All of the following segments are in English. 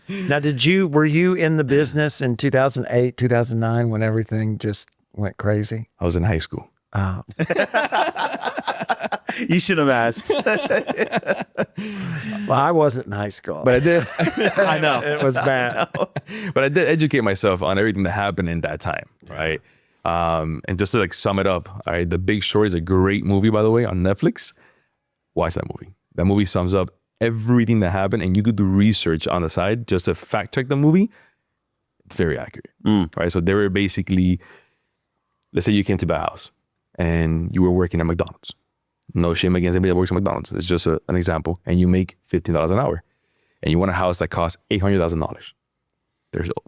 Now, were you in the business in 2008, 2009 when everything just went crazy? I was in high school. Oh. You should have asked. Well, I wasn't in high school. But I did. I know. It was bad. But I did educate myself on everything that happened in that time, right? And just to like sum it up, all right, The Big Short is a great movie, by the way, on Netflix. Watch that movie. That movie sums up everything that happened, and you could do research on the side just to fact check the movie. It's very accurate, right? So they were basically, let's say you came to the house and you were working at McDonald's. No shame against anybody that works at McDonald's. It's just an example. And you make $15 an hour, and you want a house that costs $800,000.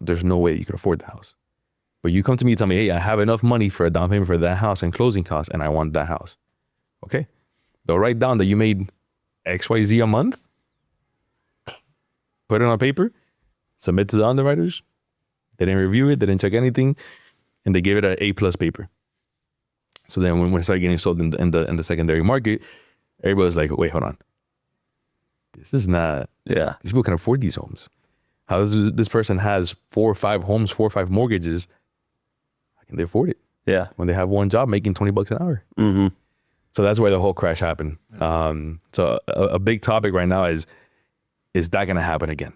There's no way you can afford the house. But you come to me and tell me, hey, I have enough money for a down payment for that house and closing costs, and I want that house. Okay. They'll write down that you made XYZ a month, put it on paper, submit to the underwriters. They didn't review it, they didn't check anything, and they gave it an A+ paper. So then when it started getting sold in the secondary market, everybody was like, wait, hold on. This is not, these people can afford these homes. How does this person has 4 or 5 homes, 4 or 5 mortgages? How can they afford it? Yeah. When they have one job making $20 an hour. Mm-hmm. So that's why the whole crash happened. So a big topic right now is that going to happen again?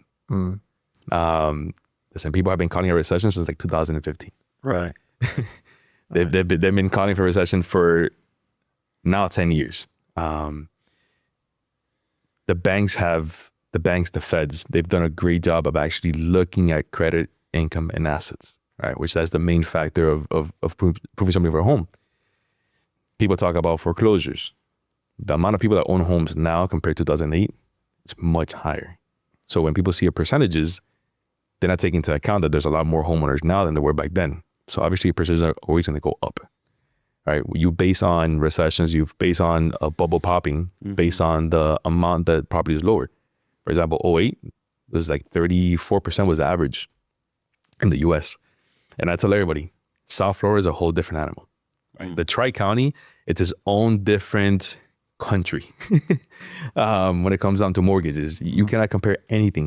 Listen, people have been calling a recession since like 2015. Right. They've been calling for a recession for now 10 years. The feds, they've done a great job of actually looking at credit, income, and assets, right? Which that's the main factor of proving somebody for a home. People talk about foreclosures. The amount of people that own homes now compared to 2008, it's much higher. So when people see your percentages, they're not taking into account that there's a lot more homeowners now than there were back then. So obviously percentages are always going to go up, right? You base on recessions, you base on a bubble popping, based on the amount that property is lowered. For example, 08 was like 34% was the average in the US. And I tell everybody, South Florida is a whole different animal. Right? The Tri-County, it's its own different country. When it comes down to mortgages, you cannot compare anything